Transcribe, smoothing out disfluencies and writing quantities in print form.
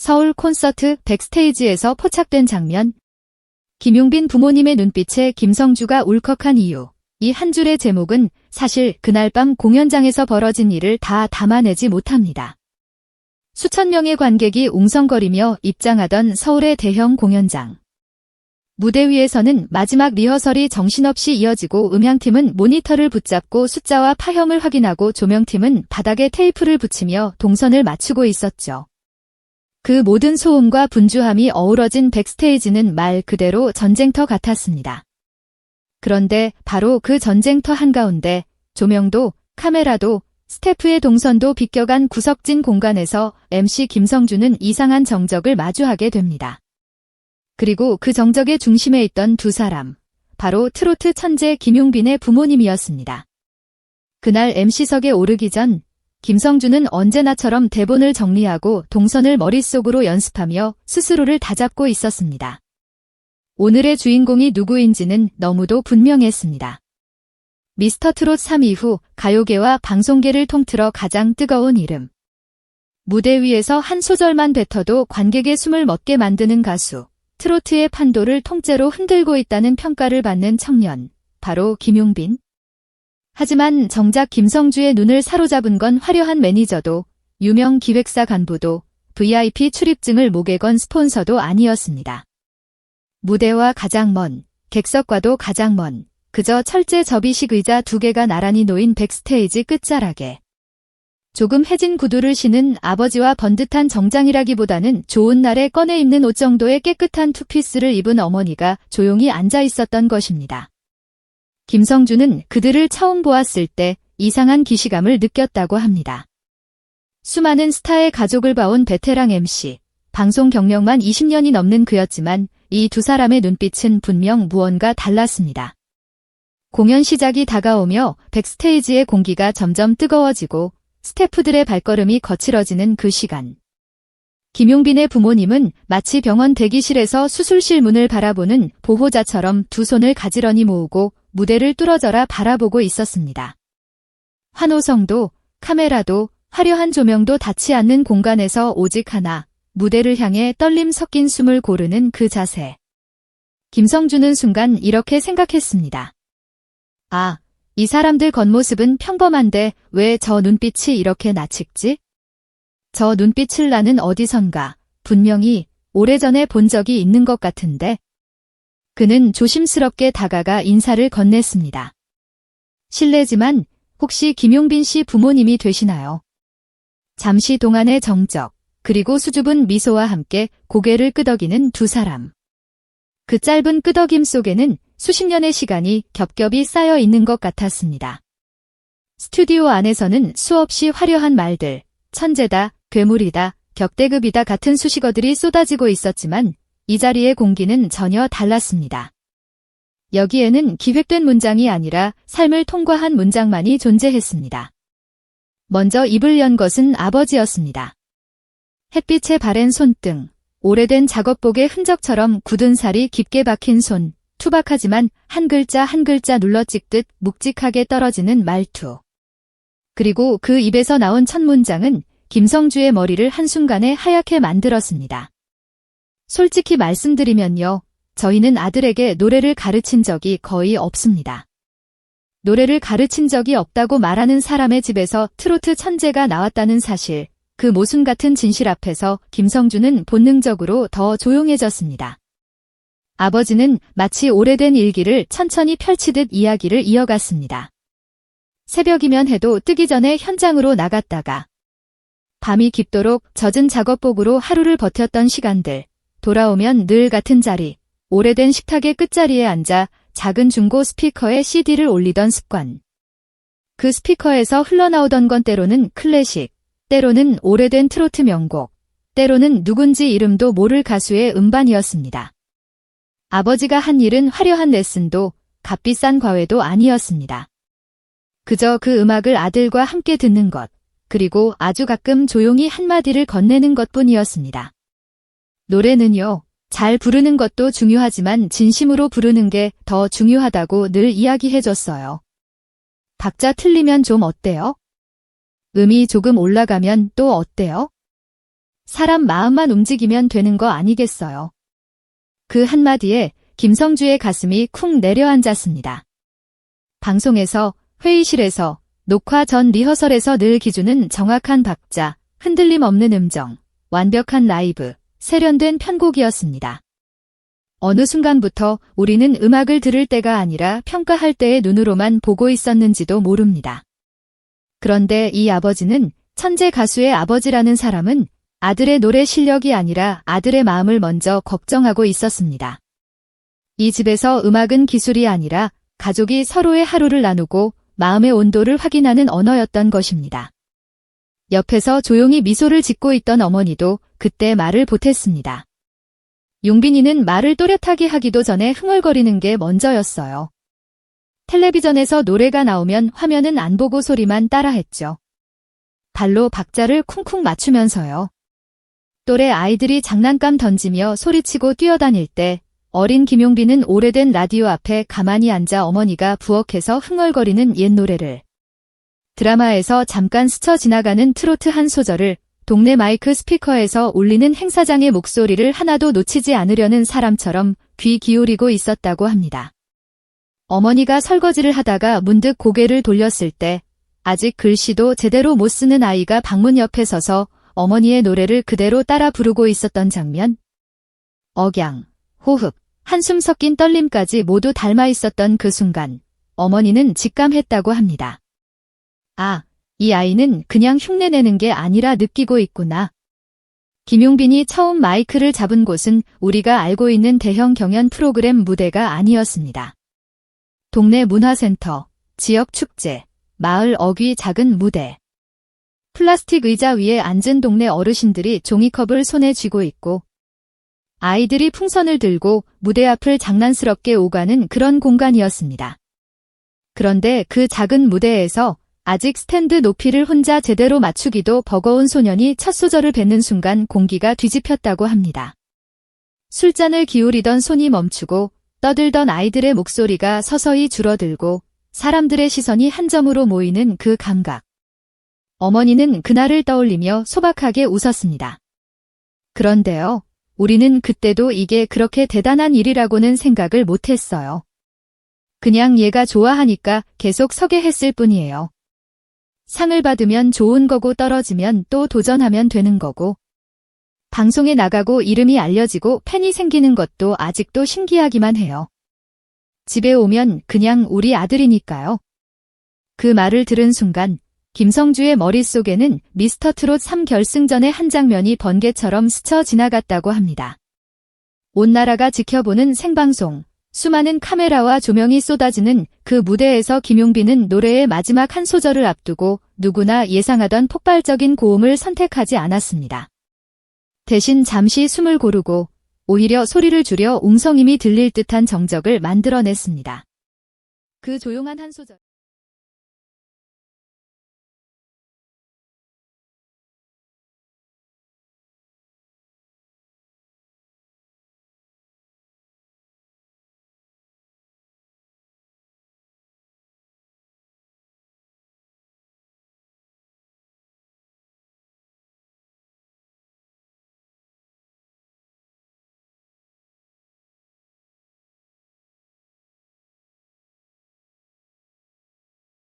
서울 콘서트 백스테이지에서 포착된 장면. 김용빈 부모님의 눈빛에 김성주가 울컥한 이유. 이 한 줄의 제목은 사실 그날 밤 공연장에서 벌어진 일을 다 담아내지 못합니다. 수천 명의 관객이 웅성거리며 입장하던 서울의 대형 공연장. 무대 위에서는 마지막 리허설이 정신없이 이어지고 음향팀은 모니터를 붙잡고 숫자와 파형을 확인하고 조명팀은 바닥에 테이프를 붙이며 동선을 맞추고 있었죠. 그 모든 소음과 분주함이 어우러진 백스테이지는 말 그대로 전쟁터 같았습니다. 그런데 바로 그 전쟁터 한가운데 조명도 카메라도 스태프의 동선도 비껴간 구석진 공간에서 MC 김성주는 이상한 정적을 마주하게 됩니다. 그리고 그 정적의 중심에 있던 두 사람, 바로 트로트 천재 김용빈의 부모님이었습니다. 그날 MC석에 오르기 전 김성주는 언제나처럼 대본을 정리하고 동선을 머릿속으로 연습하며 스스로를 다잡고 있었습니다. 오늘의 주인공이 누구인지는 너무도 분명했습니다. 미스터트롯 3 이후 가요계와 방송계를 통틀어 가장 뜨거운 이름. 무대 위에서 한 소절만 뱉어도 관객의 숨을 멎게 만드는 가수. 트로트의 판도를 통째로 흔들고 있다는 평가를 받는 청년. 바로 김용빈. 하지만 정작 김성주의 눈을 사로잡은 건 화려한 매니저도, 유명 기획사 간부도, VIP 출입증을 목에 건 스폰서도 아니었습니다. 무대와 가장 먼, 객석과도 가장 먼, 그저 철제 접이식 의자 2개가 나란히 놓인 백스테이지 끝자락에 조금 해진 구두를 신은 아버지와 번듯한 정장이라기보다는 좋은 날에 꺼내 입는 옷 정도의 깨끗한 투피스를 입은 어머니가 조용히 앉아 있었던 것입니다. 김성주는 그들을 처음 보았을 때 이상한 기시감을 느꼈다고 합니다. 수많은 스타의 가족을 봐온 베테랑 MC, 방송 경력만 20년이 넘는 그였지만 이 두 사람의 눈빛은 분명 무언가 달랐습니다. 공연 시작이 다가오며 백스테이지의 공기가 점점 뜨거워지고 스태프들의 발걸음이 거칠어지는 그 시간. 김용빈의 부모님은 마치 병원 대기실에서 수술실 문을 바라보는 보호자처럼 두 손을 가지런히 모으고 무대를 뚫어져라 바라보고 있었습니다. 환호성도, 카메라도, 화려한 조명도 닿지 않는 공간에서 오직 하나, 무대를 향해 떨림 섞인 숨을 고르는 그 자세. 김성주는 순간 이렇게 생각했습니다. 아, 이 사람들 겉모습은 평범한데 왜 저 눈빛이 이렇게 나측지? 저 눈빛을 나는 어디선가 분명히 오래전에 본 적이 있는 것 같은데. 그는 조심스럽게 다가가 인사를 건넸습니다. 실례지만 혹시 김용빈 씨 부모님이 되시나요? 잠시 동안의 정적, 그리고 수줍은 미소와 함께 고개를 끄덕이는 두 사람. 그 짧은 끄덕임 속에는 수십 년의 시간이 겹겹이 쌓여 있는 것 같았습니다. 스튜디오 안에서는 수없이 화려한 말들, 천재다, 괴물이다, 격대급이다 같은 수식어들이 쏟아지고 있었지만 이 자리의 공기는 전혀 달랐습니다. 여기에는 기획된 문장이 아니라 삶을 통과한 문장만이 존재했습니다. 먼저 입을 연 것은 아버지였습니다. 햇빛에 바랜 손등, 오래된 작업복의 흔적처럼 굳은 살이 깊게 박힌 손, 투박하지만 한 글자 한 글자 눌러찍듯 묵직하게 떨어지는 말투. 그리고 그 입에서 나온 첫 문장은 김성주의 머리를 한순간에 하얗게 만들었습니다. 솔직히 말씀드리면요, 저희는 아들에게 노래를 가르친 적이 거의 없습니다. 노래를 가르친 적이 없다고 말하는 사람의 집에서 트로트 천재가 나왔다는 사실, 그 모순 같은 진실 앞에서 김성주는 본능적으로 더 조용해졌습니다. 아버지는 마치 오래된 일기를 천천히 펼치듯 이야기를 이어갔습니다. 새벽이면 해도 뜨기 전에 현장으로 나갔다가 밤이 깊도록 젖은 작업복으로 하루를 버텼던 시간들, 돌아오면 늘 같은 자리, 오래된 식탁의 끝자리에 앉아 작은 중고 스피커에 CD를 올리던 습관. 그 스피커에서 흘러나오던 건 때로는 클래식, 때로는 오래된 트로트 명곡, 때로는 누군지 이름도 모를 가수의 음반이었습니다. 아버지가 한 일은 화려한 레슨도 값비싼 과외도 아니었습니다. 그저 그 음악을 아들과 함께 듣는 것, 그리고 아주 가끔 조용히 한마디를 건네는 것뿐이었습니다. 노래는요, 잘 부르는 것도 중요하지만 진심으로 부르는 게 더 중요하다고 늘 이야기해줬어요. 박자 틀리면 좀 어때요? 음이 조금 올라가면 또 어때요? 사람 마음만 움직이면 되는 거 아니겠어요? 그 한마디에 김성주의 가슴이 쿵 내려앉았습니다. 방송에서, 회의실에서, 녹화 전 리허설에서 늘 기준은 정확한 박자, 흔들림 없는 음정, 완벽한 라이브, 세련된 편곡이었습니다. 어느 순간부터 우리는 음악을 들을 때가 아니라 평가할 때의 눈으로만 보고 있었는지도 모릅니다. 그런데 이 아버지는, 천재 가수의 아버지라는 사람은 아들의 노래 실력이 아니라 아들의 마음을 먼저 걱정하고 있었습니다. 이 집에서 음악은 기술이 아니라 가족이 서로의 하루를 나누고 마음의 온도를 확인하는 언어였던 것입니다. 옆에서 조용히 미소를 짓고 있던 어머니도 그때 말을 보탰습니다. 용빈이는 말을 또렷하게 하기도 전에 흥얼거리는 게 먼저였어요. 텔레비전에서 노래가 나오면 화면은 안 보고 소리만 따라했죠. 발로 박자를 쿵쿵 맞추면서요. 또래 아이들이 장난감 던지며 소리치고 뛰어다닐 때 어린 김용빈은 오래된 라디오 앞에 가만히 앉아 어머니가 부엌에서 흥얼거리는 옛 노래를, 드라마에서 잠깐 스쳐 지나가는 트로트 한 소절을, 동네 마이크 스피커에서 울리는 행사장의 목소리를 하나도 놓치지 않으려는 사람처럼 귀 기울이고 있었다고 합니다. 어머니가 설거지를 하다가 문득 고개를 돌렸을 때 아직 글씨도 제대로 못 쓰는 아이가 방문 옆에 서서 어머니의 노래를 그대로 따라 부르고 있었던 장면. 억양, 호흡, 한숨 섞인 떨림까지 모두 닮아 있었던 그 순간 어머니는 직감했다고 합니다. 아, 이 아이는 그냥 흉내내는 게 아니라 느끼고 있구나. 김용빈이 처음 마이크를 잡은 곳은 우리가 알고 있는 대형 경연 프로그램 무대가 아니었습니다. 동네 문화센터, 지역 축제, 마을 어귀 작은 무대. 플라스틱 의자 위에 앉은 동네 어르신들이 종이컵을 손에 쥐고 있고 아이들이 풍선을 들고 무대 앞을 장난스럽게 오가는 그런 공간이었습니다. 그런데 그 작은 무대에서 아직 스탠드 높이를 혼자 제대로 맞추기도 버거운 소년이 첫 소절을 뱉는 순간 공기가 뒤집혔다고 합니다. 술잔을 기울이던 손이 멈추고 떠들던 아이들의 목소리가 서서히 줄어들고 사람들의 시선이 한 점으로 모이는 그 감각. 어머니는 그날을 떠올리며 소박하게 웃었습니다. 그런데요, 우리는 그때도 이게 그렇게 대단한 일이라고는 생각을 못했어요. 그냥 얘가 좋아하니까 계속 서게 했을 뿐이에요. 상을 받으면 좋은 거고 떨어지면 또 도전하면 되는 거고 방송에 나가고 이름이 알려지고 팬이 생기는 것도 아직도 신기하기만 해요. 집에 오면 그냥 우리 아들이니까요. 그 말을 들은 순간 김성주의 머릿속에는 미스터트롯 3결승전의 한 장면이 번개처럼 스쳐 지나갔다고 합니다. 온 나라가 지켜보는 생방송, 수많은 카메라와 조명이 쏟아지는 그 무대에서 김용빈은 노래의 마지막 한 소절을 앞두고 누구나 예상하던 폭발적인 고음을 선택하지 않았습니다. 대신 잠시 숨을 고르고 오히려 소리를 줄여 웅성임이 들릴 듯한 정적을 만들어냈습니다. 그 조용한 한 소절.